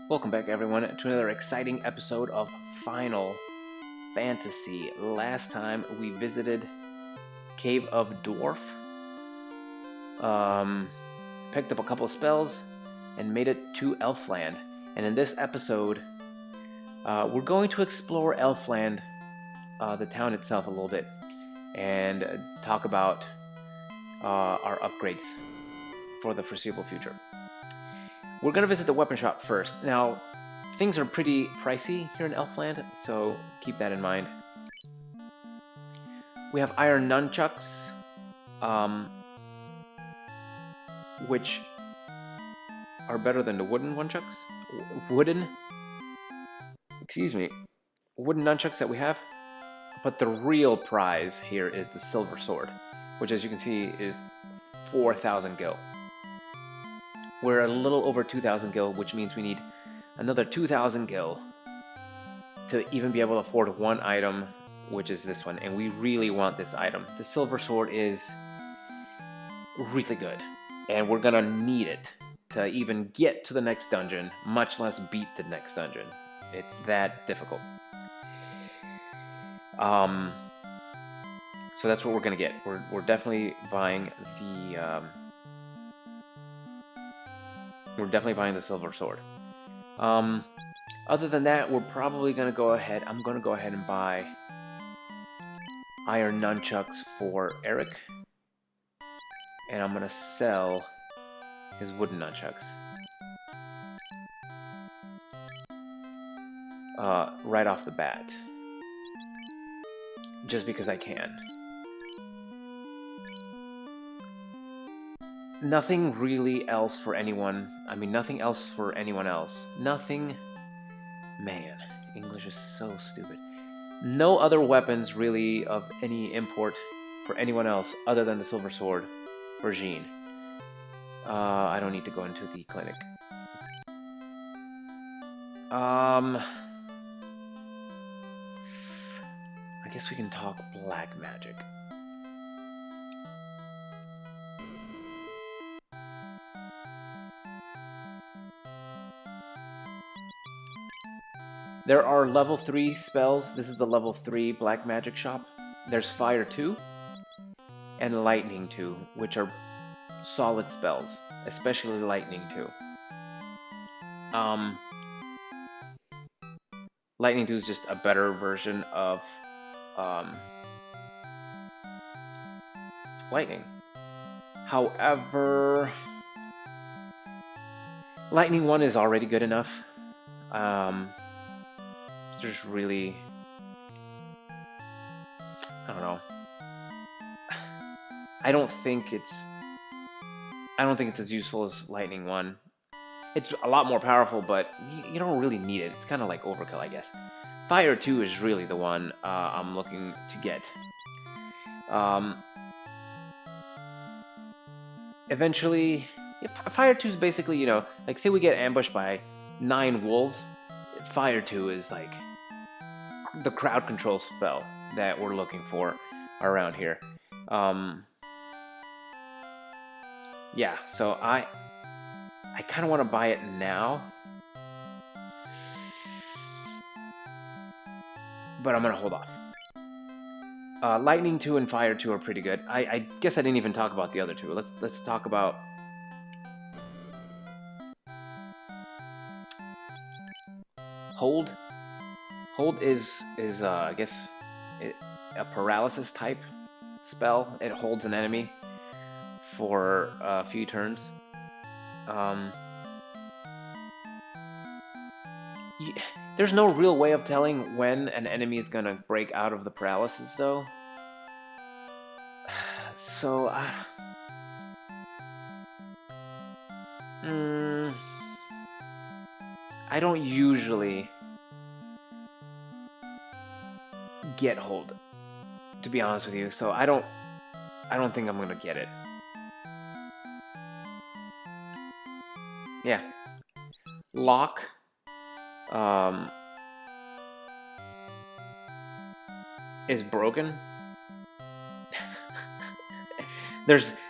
Welcome back, everyone, to another exciting episode of Final Fantasy. Last time we visited Cave of Dwarf, picked up a couple of spells, and made it to Elfland. And in this episode, we're going to explore Elfland, the town itself, a little bit, and talk about our upgrades for the foreseeable future. We're going to visit the weapon shop first. Now, things are pretty pricey here in Elfland, so keep that in mind. We have iron nunchucks, which are better than the wooden nunchucks. Wooden nunchucks that we have. But the real prize here is the silver sword, which, as you can see, is 4,000 gil. We're a little over 2,000 gil, which means we need another 2,000 gil to even be able to afford one item, which is this one. And we really want this item. The silver sword is really good, and we're gonna need it to even get to the next dungeon, much less beat the next dungeon. It's that difficult. So that's what we're gonna get. We're definitely buying the silver sword. Other than that, we're probably gonna go ahead. I'm gonna go ahead and buy iron nunchucks for Eric, and I'm gonna sell his wooden nunchucks right off the bat, just because I can. Nothing really else for anyone. I mean, nothing else for anyone else. Nothing. Man, English is so stupid. No other weapons really of any import for anyone else other than the silver sword for Jean. I don't need to go into the clinic. I guess we can talk black magic. There are level 3 spells. This is the level 3 black magic shop. There's Fire 2 and Lightning 2, which are solid spells, especially Lightning 2. Lightning 2 is just a better version of Lightning. However, Lightning 1 is already good enough. There's really, I don't know. I don't think it's as useful as Lightning 1. It's a lot more powerful, but you don't really need it. It's kind of like overkill, I guess. Fire 2 is really the one I'm looking to get. Eventually, Fire 2 is basically, like, say we get ambushed by 9 wolves. Fire 2 is like the crowd control spell that we're looking for around here. Yeah, so I kind of want to buy it now, but I'm gonna hold off. Lightning 2 and Fire 2 are pretty good. I guess I didn't even talk about the other two. Let's talk about Hold. Hold is I guess a paralysis type spell. It holds an enemy for a few turns. There's no real way of telling when an enemy is gonna break out of the paralysis, though. So I don't usually get hold, to be honest with you. So I don't think I'm gonna get it. Yeah. Lock. Is broken.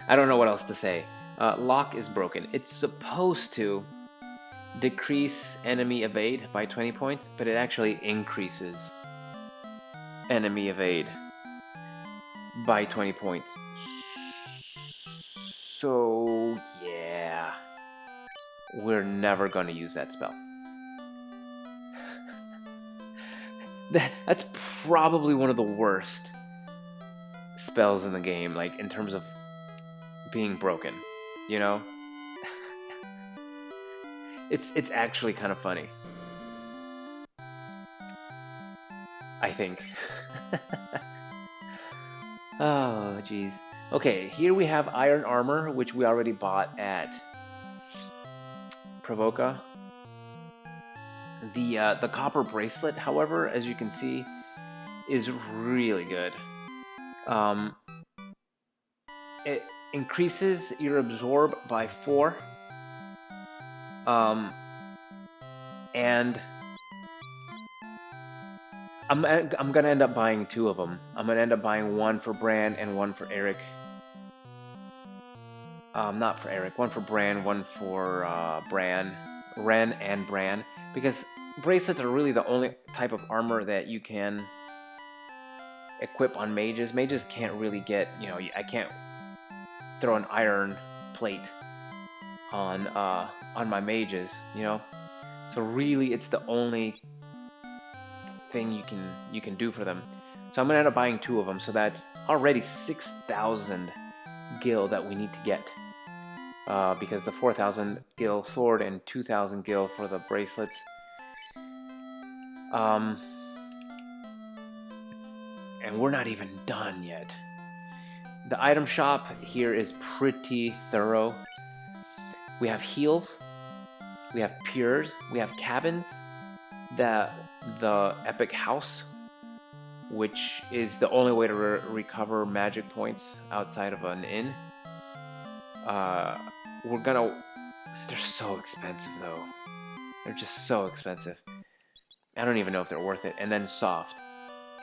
I don't know what else to say. Lock is broken. It's supposed to decrease enemy evade by 20 points, but it actually increases enemy evade by 20 points. So, yeah. We're never going to use that spell. That's probably one of the worst spells in the game, like in terms of being broken, you know? It's actually kind of funny, I think. Oh, jeez. Okay, here we have Iron Armor, which we already bought at Pravoka. The Copper Bracelet, however, as you can see, is really good. It increases your absorb by 4. And I'm gonna end up buying 2 of them. I'm gonna end up buying one for Bran and one for Eric. Not for Eric. One for Bran, one for Bran, Ren, and Bran, because bracelets are really the only type of armor that you can equip on mages. Mages can't really get, you know, I can't throw an iron plate on my mages, you know. So really, it's the only thing you can do for them. So I'm gonna end up buying 2 of them. So that's already 6,000 gil that we need to get, because the 4,000 gil sword and 2,000 gil for the bracelets. And we're not even done yet. The item shop here is pretty thorough. We have heals, we have pures, we have cabins, the epic house, which is the only way to recover magic points outside of an inn. They're so expensive though. They're just so expensive. I don't even know if they're worth it. And then soft.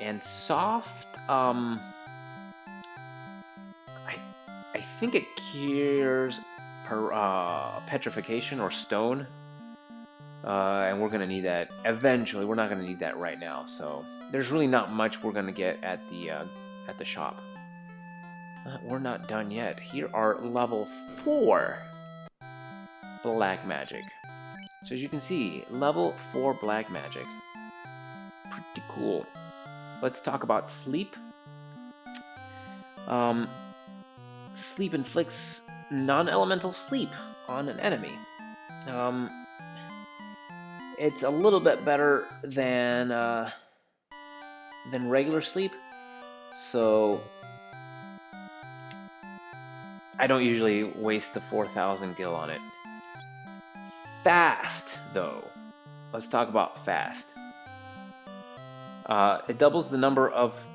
And soft, I think it cures petrification or stone. And we're gonna need that eventually. We're not gonna need that right now. So there's really not much we're gonna get at the shop. We're not done yet. Here are level 4 black magic. So as you can see, level 4 black magic. Pretty cool. Let's talk about sleep. Sleep inflicts non-elemental sleep on an enemy. It's a little bit better than regular sleep, so I don't usually waste the 4,000 gil on it. Fast, though. Let's talk about fast. It doubles the number of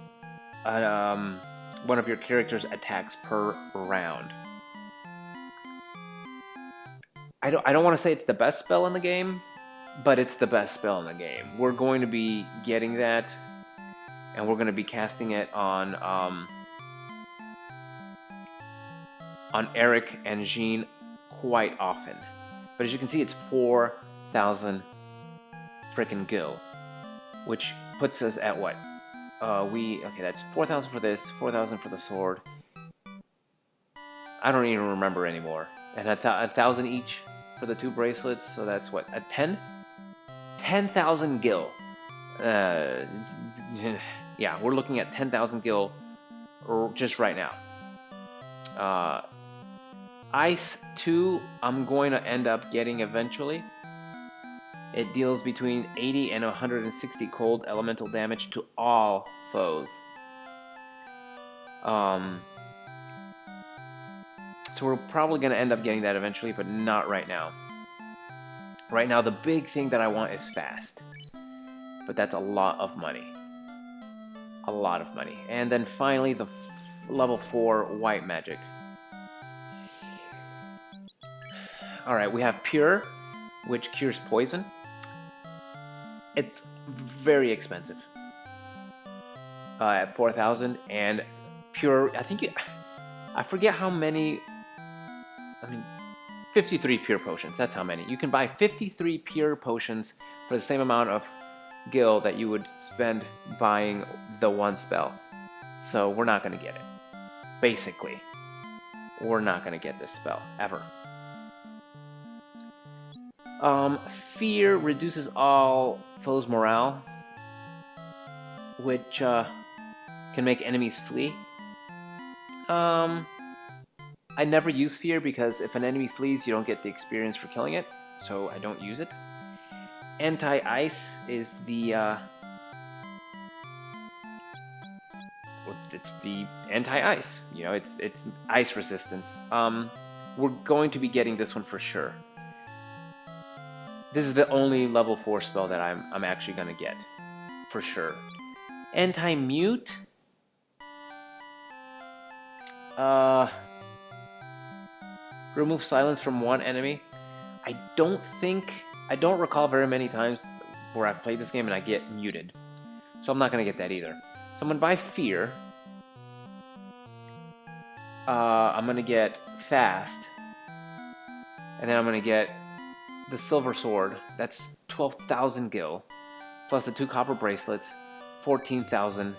one of your character's attacks per round. I don't want to say it's the best spell in the game, but it's the best spell in the game. We're going to be getting that, and we're going to be casting it on Eric and Jean quite often. But as you can see, it's 4,000 frickin' gil, which puts us at what? Okay, that's 4,000 for this, 4,000 for the sword. I don't even remember anymore. And 1,000 each for the 2 bracelets, so that's what? 10,000 gil. Yeah, we're looking at 10,000 gil just right now. Ice 2, I'm going to end up getting eventually. It deals between 80 and 160 cold elemental damage to all foes. So we're probably going to end up getting that eventually, but not right now. Right now, the big thing that I want is fast. But that's a lot of money. A lot of money. And then finally, the level 4 white magic. Alright, we have Pure, which cures poison. It's very expensive. At 4,000, and Pure, I forget how many, 53 pure potions. That's how many. You can buy 53 pure potions for the same amount of gil that you would spend buying the one spell. So we're not going to get it. Basically, we're not going to get this spell ever. Fear reduces all foes' morale, which can make enemies flee. I never use fear because if an enemy flees, you don't get the experience for killing it, so I don't use it. Anti-ice is the it's the anti-ice. You know, it's ice resistance. We're going to be getting this one for sure. This is the only level 4 spell that I'm actually gonna get for sure. Anti-mute. Remove silence from one enemy. I don't recall very many times where I've played this game and I get muted. So I'm not gonna get that either. So I'm gonna buy Fear. I'm gonna get Fast. And then I'm gonna get the Silver Sword. That's 12,000 gil. Plus the 2 copper bracelets. 14,000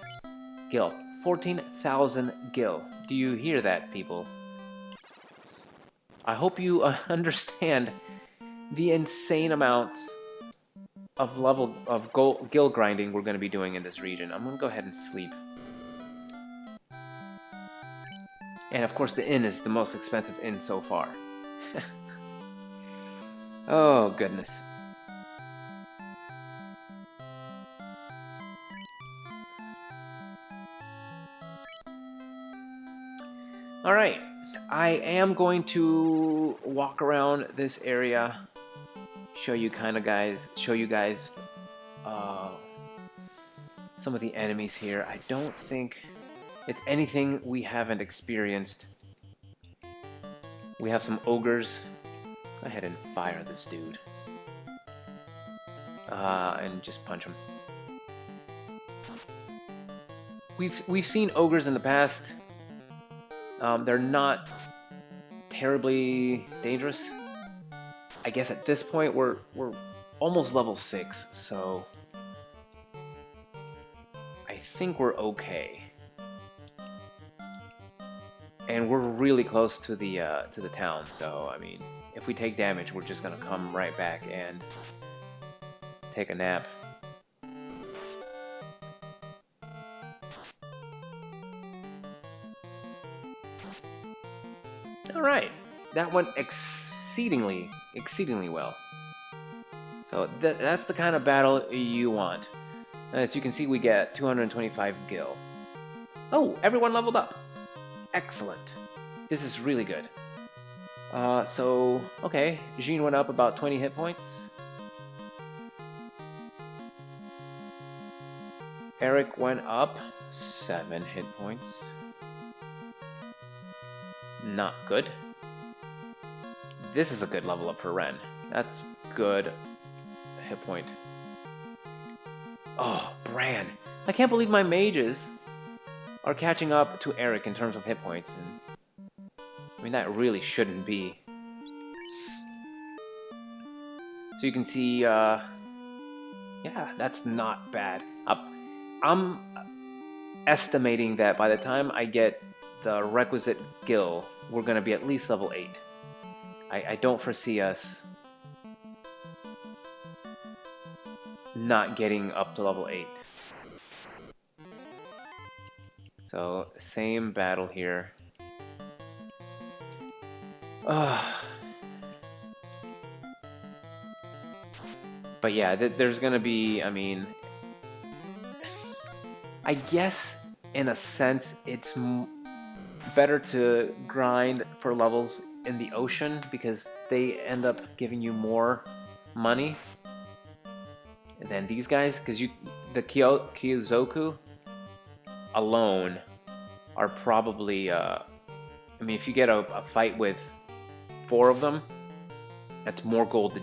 gil. 14,000 gil. Do you hear that, people? I hope you understand the insane amounts of gil grinding we're going to be doing in this region. I'm going to go ahead and sleep. And of course the inn is the most expensive inn so far. Oh, goodness. Alright, I am going to walk around this area, show you guys some of the enemies here. I don't think it's anything we haven't experienced. We have some ogres. Go ahead and fire this dude. And just punch him. We've seen ogres in the past. They're not terribly dangerous. I guess at this point we're almost level 6, so I think we're okay. And we're really close to the town, so I mean, if we take damage, we're just gonna come right back and take a nap. Alright, that went exceedingly well. So that's the kind of battle you want. As you can see, we get 225 gil. Oh, everyone leveled up. Excellent. This is really good. Okay, Jean went up about 20 hit points. Eric went up 7 hit points. Not good. This is a good level up for Ren. That's good hit point. Oh, Bran. I can't believe my mages are catching up to Eric in terms of hit points. And I mean, that really shouldn't be. So you can see, yeah, that's not bad. I'm estimating that by the time I get the requisite gil, we're going to be at least level 8. I don't foresee us not getting up to level 8. So, same battle here. But yeah, there's gonna be, I mean, I guess in a sense it's better to grind for levels in the ocean because they end up giving you more money than these guys, because the Kyozoku alone are probably I mean, if you get a fight with 4 of them, that's more gold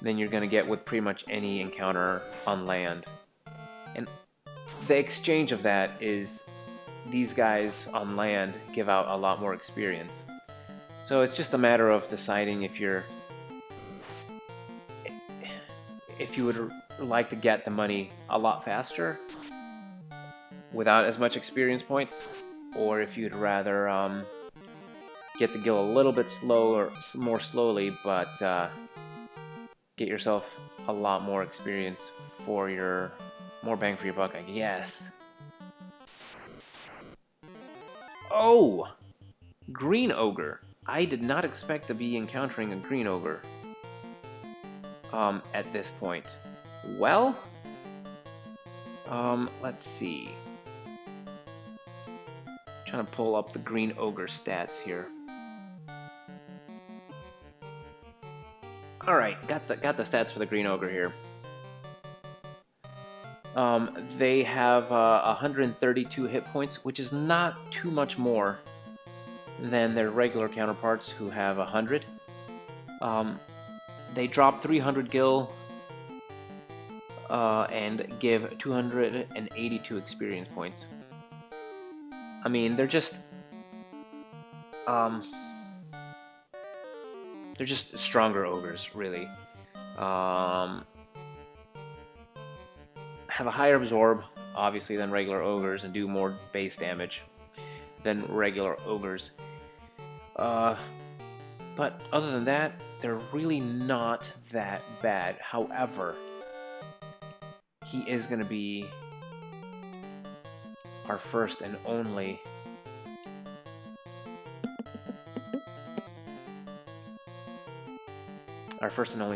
than you're gonna get with pretty much any encounter on land. And the exchange of that is these guys on land give out a lot more experience. So it's just a matter of deciding if you would like to get the money a lot faster without as much experience points, or if you'd rather get the gil a little bit more slowly, but get yourself a lot more experience for your more bang for your buck, I guess. Oh, green ogre. I did not expect to be encountering a green ogre at this point. Well, let's see. Trying to pull up the green ogre stats here. All right, got the stats for the green ogre here. They have 132 hit points, which is not too much more than their regular counterparts who have 100. They drop 300 gil and give 282 experience points. I mean, they're just stronger ogres, really. Have a higher absorb, obviously, than regular ogres, and do more base damage than regular ogres. But other than that, they're really not that bad. However, he is going to be our first and only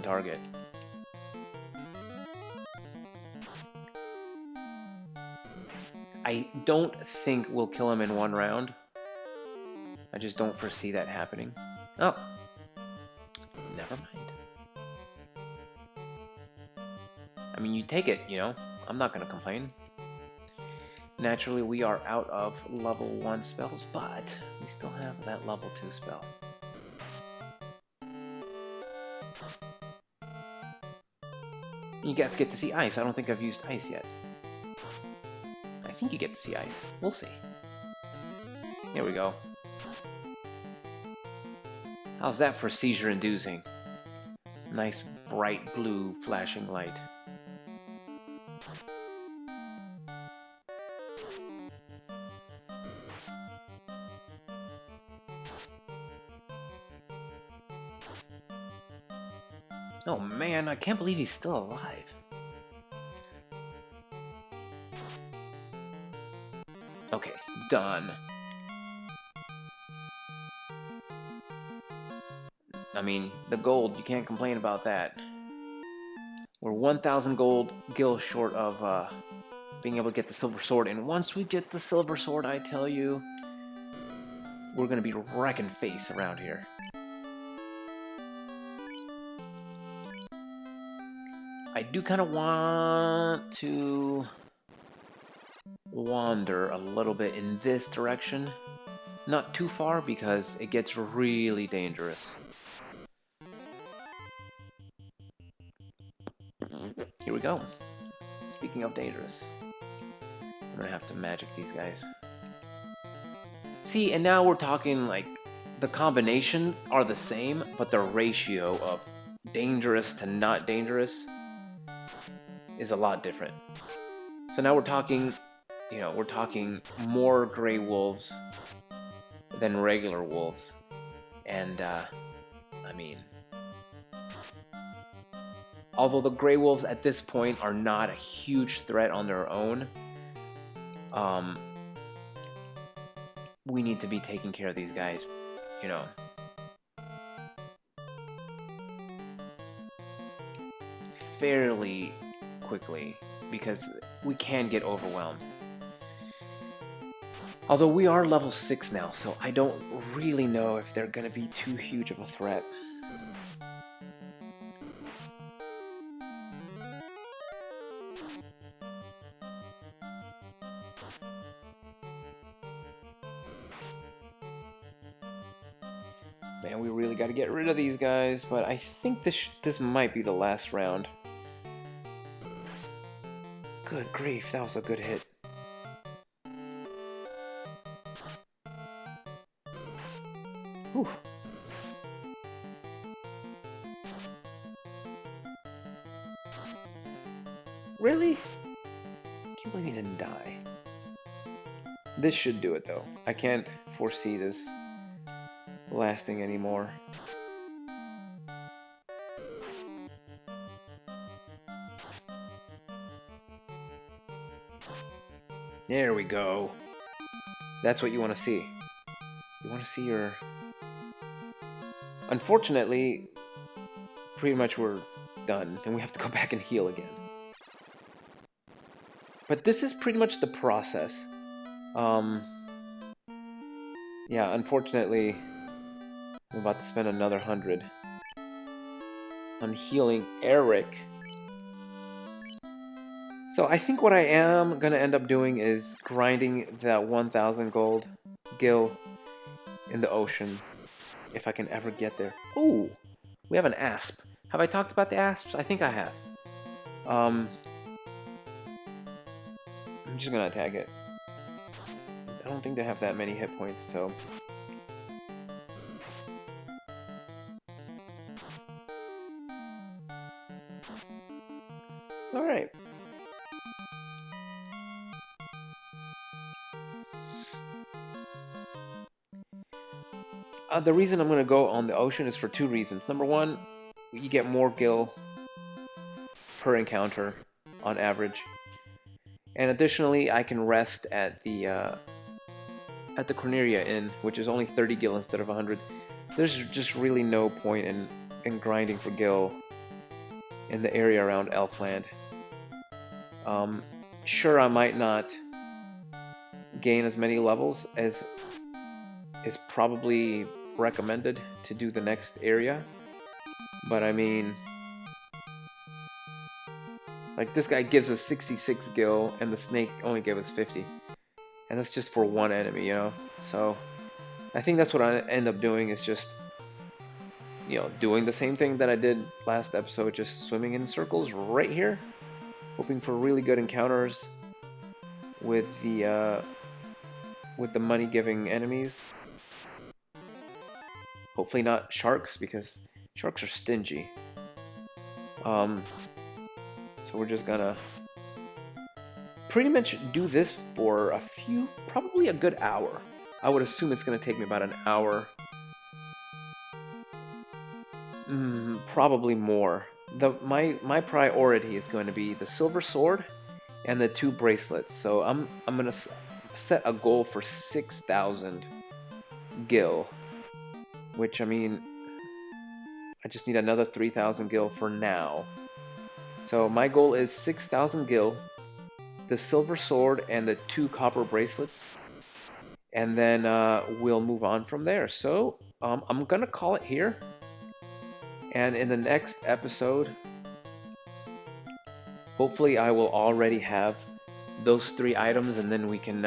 target. I don't think we'll kill him in one round. I just don't foresee that happening. Oh, never mind. I mean, you take it, you know. I'm not going to complain. Naturally, we are out of level 1 spells, but we still have that level 2 spell. You guys get to see ice. I don't think I've used ice yet. I think you get to see ice. We'll see. Here we go. How's that for seizure-inducing? Nice bright blue flashing light. Oh man, I can't believe he's still alive. Okay, done. I mean, the gold, you can't complain about that. We're 1,000 gold gil short of being able to get the silver sword, and once we get the silver sword, I tell you, we're gonna be wrecking face around here. I do kind of want to wander a little bit in this direction. Not too far, because it gets really dangerous. Here we go. Speaking of dangerous, I'm gonna have to magic these guys. See, and now we're talking like the combination are the same, but the ratio of dangerous to not dangerous is a lot different. So now we're talking, you know, we're talking more gray wolves than regular wolves. And, I mean, although the gray wolves at this point are not a huge threat on their own, we need to be taking care of these guys, you know. Fairly quickly, because we can get overwhelmed. Although we are level 6 now, so I don't really know if they're going to be too huge of a threat. Man, we really got to get rid of these guys, but I think this might be the last round. Good grief, that was a good hit. Whew. Really? Can't believe he didn't die. This should do it though. I can't foresee this lasting anymore. There we go. That's what you want to see. You want to see your... Unfortunately, pretty much we're done, and we have to go back and heal again. But this is pretty much the process. Yeah, unfortunately, I'm about to spend another 100 on healing Eric. So I think what I am going to end up doing is grinding that 1,000 gold gil in the ocean, if I can ever get there. Ooh, we have an asp. Have I talked about the asps? I think I have. I'm just going to attack it. I don't think they have that many hit points, so... Alright. The reason I'm going to go on the ocean is for two reasons. Number one, you get more gil per encounter on average. And additionally, I can rest at the Corneria Inn, which is only 30 gil instead of 100. There's just really no point in grinding for gil in the area around Elfland. Sure, I might not gain as many levels as is probably recommended to do the next area, but I mean, like, this guy gives us 66 gil and the snake only gave us 50, and that's just for one enemy, you know. So I think that's what I end up doing, is just, you know, doing the same thing that I did last episode, just swimming in circles right here, hoping for really good encounters with the money-giving enemies. Hopefully not sharks, because sharks are stingy. So we're just gonna pretty much do this for probably a good hour. I would assume it's gonna take me about an hour. Probably more. My priority is going to be the silver sword and the 2 bracelets. So I'm gonna set a goal for 6,000 gil, which, I mean, I just need another 3,000 gil for now. So my goal is 6,000 gil, the silver sword, and the 2 copper bracelets, and then we'll move on from there. So I'm gonna call it here, and in the next episode, hopefully I will already have those 3 items, and then we can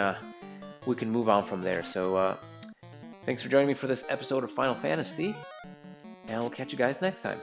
move on from there. So thanks for joining me for this episode of Final Fantasy, and we'll catch you guys next time.